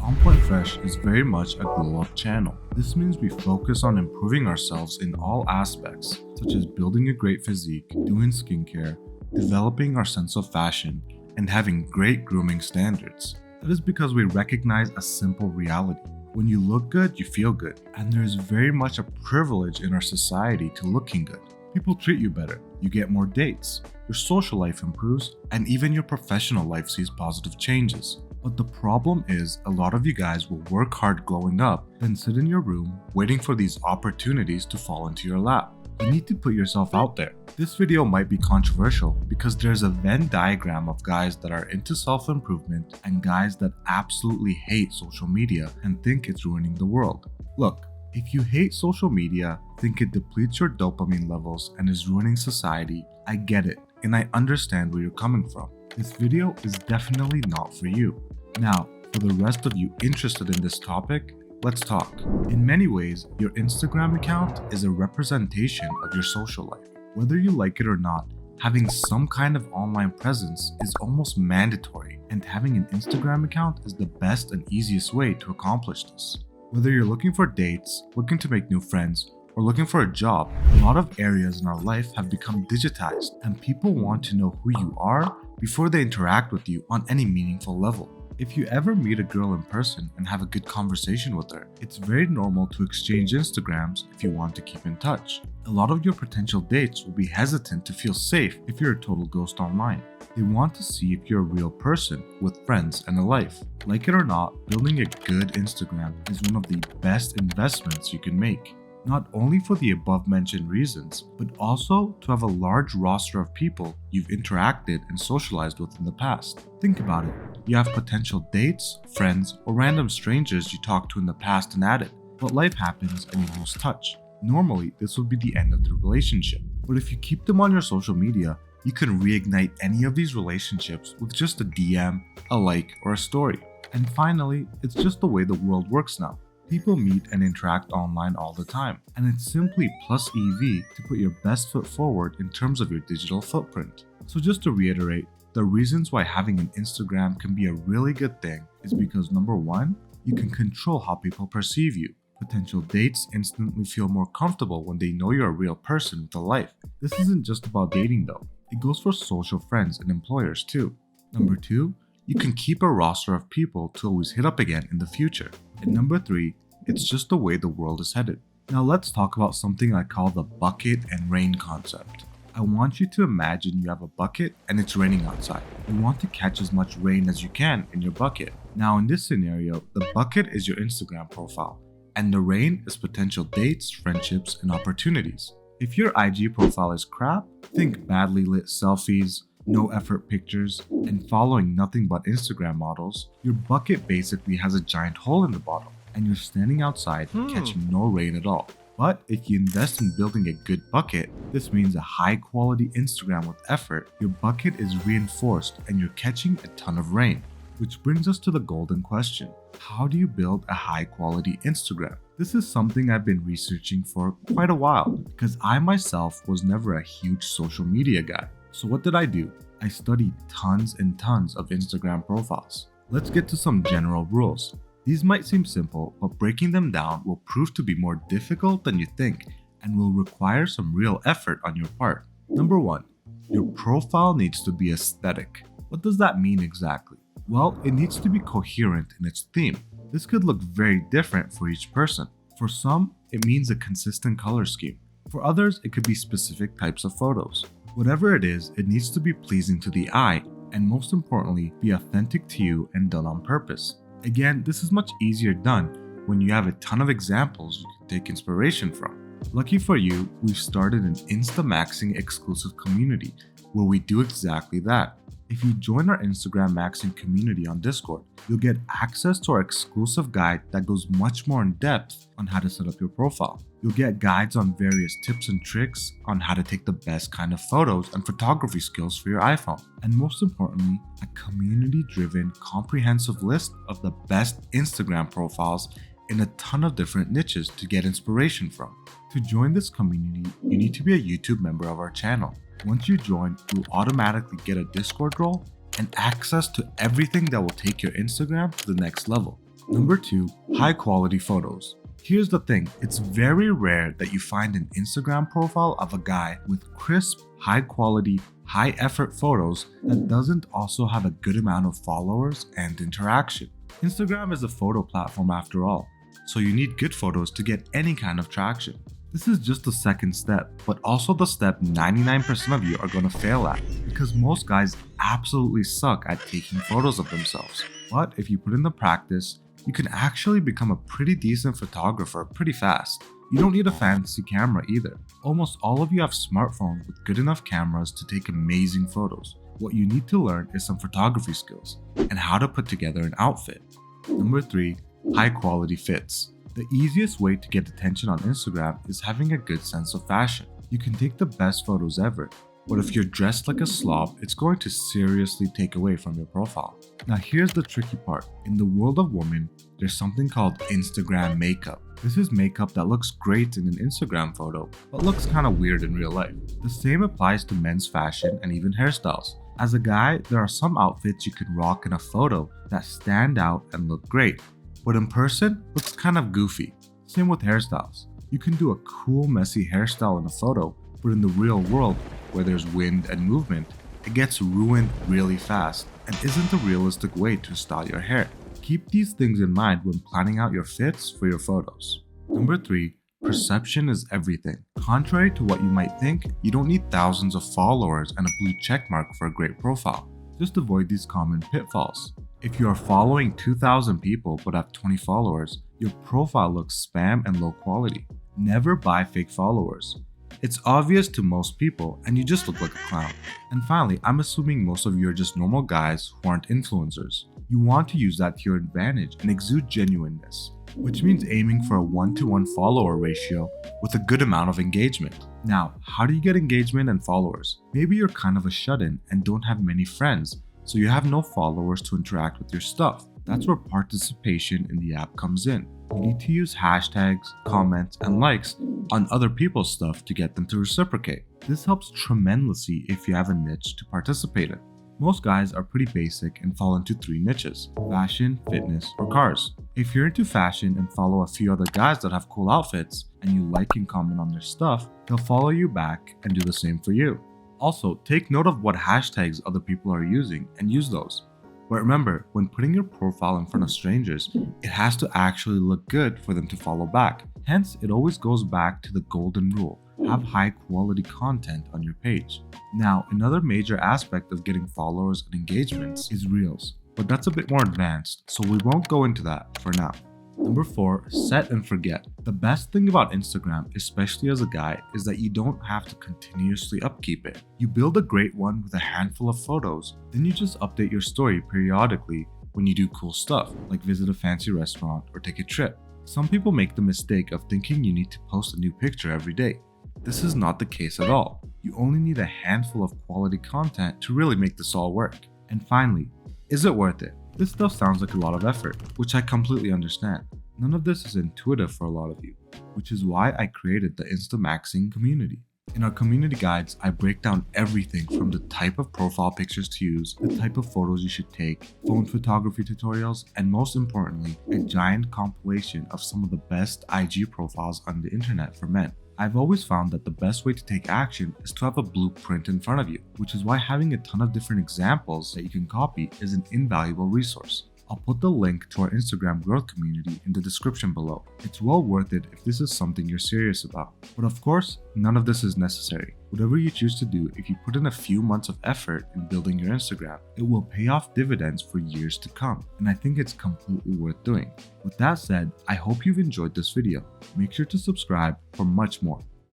On Point Fresh is very much a glow up channel. This means we focus on improving ourselves in all aspects, such as building a great physique, doing skincare, developing our sense of fashion, and having great grooming standards. That is because we recognize a simple reality. When you look good, you feel good, and there is very much a privilege in our society to looking good. People treat you better, you get more dates, your social life improves, and even your professional life sees positive changes. But the problem is, a lot of you guys will work hard glowing up, then sit in your room waiting for these opportunities to fall into your lap. You need to put yourself out there. This video might be controversial because there's a Venn diagram of guys that are into self-improvement and guys that absolutely hate social media and think it's ruining the world. Look, if you hate social media, think it depletes your dopamine levels and is ruining society, I get it, and I understand where you're coming from. This video is definitely not for you. Now, for the rest of you interested in this topic, let's talk. In many ways, your Instagram account is a representation of your social life. Whether you like it or not, having some kind of online presence is almost mandatory, and having an Instagram account is the best and easiest way to accomplish this. Whether you're looking for dates, looking to make new friends, or looking for a job, a lot of areas in our life have become digitized, and people want to know who you are before they interact with you on any meaningful level. If you ever meet a girl in person and have a good conversation with her, it's very normal to exchange Instagrams if you want to keep in touch. A lot of your potential dates will be hesitant to feel safe if you're a total ghost online. They want to see if you're a real person with friends and a life. Like it or not, building a good Instagram is one of the best investments you can make. Not only for the above mentioned reasons, but also to have a large roster of people you've interacted and socialized with in the past. Think about it. You have potential dates, friends, or random strangers you talked to in the past and added, but life happens and you lose touch. Normally, this would be the end of the relationship, but if you keep them on your social media, you can reignite any of these relationships with just a DM, a like, or a story. And finally, it's just the way the world works now. People meet and interact online all the time, and it's simply plus EV to put your best foot forward in terms of your digital footprint. So just to reiterate, the reasons why having an Instagram can be a really good thing is because number one, you can control how people perceive you. Potential dates instantly feel more comfortable when they know you're a real person with a life. This isn't just about dating though, it goes for social friends and employers too. Number two, you can keep a roster of people to always hit up again in the future. And number three, it's just the way the world is headed. Now let's talk about something I call the bucket and rain concept. I want you to imagine you have a bucket and it's raining outside. You want to catch as much rain as you can in your bucket. Now in this scenario, the bucket is your Instagram profile, and the rain is potential dates, friendships, and opportunities. If your IG profile is crap, think badly lit selfies, no effort pictures, and following nothing but Instagram models, your bucket basically has a giant hole in the bottom, and you're standing outside catching no rain at all. But if you invest in building a good bucket, this means a high quality Instagram with effort, your bucket is reinforced and you're catching a ton of rain. Which brings us to the golden question. How do you build a high quality Instagram? This is something I've been researching for quite a while because I myself was never a huge social media guy. So what did I do? I studied tons and tons of Instagram profiles. Let's get to some general rules. These might seem simple, but breaking them down will prove to be more difficult than you think and will require some real effort on your part. Number one, your profile needs to be aesthetic. What does that mean exactly? Well, it needs to be coherent in its theme. This could look very different for each person. For some, it means a consistent color scheme. For others, it could be specific types of photos. Whatever it is, it needs to be pleasing to the eye and most importantly, be authentic to you and done on purpose. Again, this is much easier done when you have a ton of examples you can take inspiration from. Lucky for you, we've started an LOOKSMAXXING exclusive community where we do exactly that. If you join our Instagram Maxing community on Discord, you'll get access to our exclusive guide that goes much more in depth on how to set up your profile. You'll get guides on various tips and tricks on how to take the best kind of photos and photography skills for your iPhone. And most importantly, a community-driven, comprehensive list of the best Instagram profiles in a ton of different niches to get inspiration from. To join this community, you need to be a YouTube member of our channel. Once you join, you'll automatically get a Discord role and access to everything that will take your Instagram to the next level. Number 2, high quality photos. Here's the thing, it's very rare that you find an Instagram profile of a guy with crisp, high quality, high effort photos that doesn't also have a good amount of followers and interaction. Instagram is a photo platform after all, so you need good photos to get any kind of traction. This is just the second step, but also the step 99% of you are going to fail at, because most guys absolutely suck at taking photos of themselves. But if you put in the practice, you can actually become a pretty decent photographer pretty fast. You don't need a fancy camera either. Almost all of you have smartphones with good enough cameras to take amazing photos. What you need to learn is some photography skills and how to put together an outfit. Number 3, high quality fits. The easiest way to get attention on Instagram is having a good sense of fashion. You can take the best photos ever, but if you're dressed like a slob, it's going to seriously take away from your profile. Now here's the tricky part. In the world of women, there's something called Instagram makeup. This is makeup that looks great in an Instagram photo, but looks kind of weird in real life. The same applies to men's fashion and even hairstyles. As a guy, there are some outfits you can rock in a photo that stand out and look great, but in person, looks kind of goofy. Same with hairstyles. You can do a cool messy hairstyle in a photo, but in the real world, where there's wind and movement, it gets ruined really fast and isn't a realistic way to style your hair. Keep these things in mind when planning out your fits for your photos. Number 3, perception is everything. Contrary to what you might think, you don't need thousands of followers and a blue checkmark for a great profile. Just avoid these common pitfalls. If you are following 2,000 people but have 20 followers, your profile looks spam and low quality. Never buy fake followers. It's obvious to most people and you just look like a clown. And finally, I'm assuming most of you are just normal guys who aren't influencers. You want to use that to your advantage and exude genuineness, which means aiming for a 1-to-1 follower ratio with a good amount of engagement. Now, how do you get engagement and followers? Maybe you're kind of a shut-in and don't have many friends, so you have no followers to interact with your stuff. That's where participation in the app comes in. You need to use hashtags, comments, and likes on other people's stuff to get them to reciprocate. This helps tremendously if you have a niche to participate in. Most guys are pretty basic and fall into 3 niches: fashion, fitness, or cars. If you're into fashion and follow a few other guys that have cool outfits and you like and comment on their stuff, they'll follow you back and do the same for you. Also, take note of what hashtags other people are using and use those. But remember, when putting your profile in front of strangers, it has to actually look good for them to follow back. Hence, it always goes back to the golden rule: have high quality content on your page. Now, another major aspect of getting followers and engagements is Reels, but that's a bit more advanced, so we won't go into that for now. Number 4, set and forget. The best thing about Instagram, especially as a guy, is that you don't have to continuously upkeep it. You build a great one with a handful of photos, then you just update your story periodically when you do cool stuff, like visit a fancy restaurant or take a trip. Some people make the mistake of thinking you need to post a new picture every day. This is not the case at all. You only need a handful of quality content to really make this all work. And finally, is it worth it? This stuff sounds like a lot of effort, which I completely understand. None of this is intuitive for a lot of you, which is why I created the LOOKSMAXXING community. In our community guides, I break down everything from the type of profile pictures to use, the type of photos you should take, phone photography tutorials, and most importantly, a giant compilation of some of the best IG profiles on the internet for men. I've always found that the best way to take action is to have a blueprint in front of you, which is why having a ton of different examples that you can copy is an invaluable resource. I'll put the link to our Instagram growth community in the description below. It's well worth it if this is something you're serious about. But of course, none of this is necessary. Whatever you choose to do, if you put in a few months of effort in building your Instagram, it will pay off dividends for years to come, and I think it's completely worth doing. With that said, I hope you've enjoyed this video. Make sure to subscribe for much more.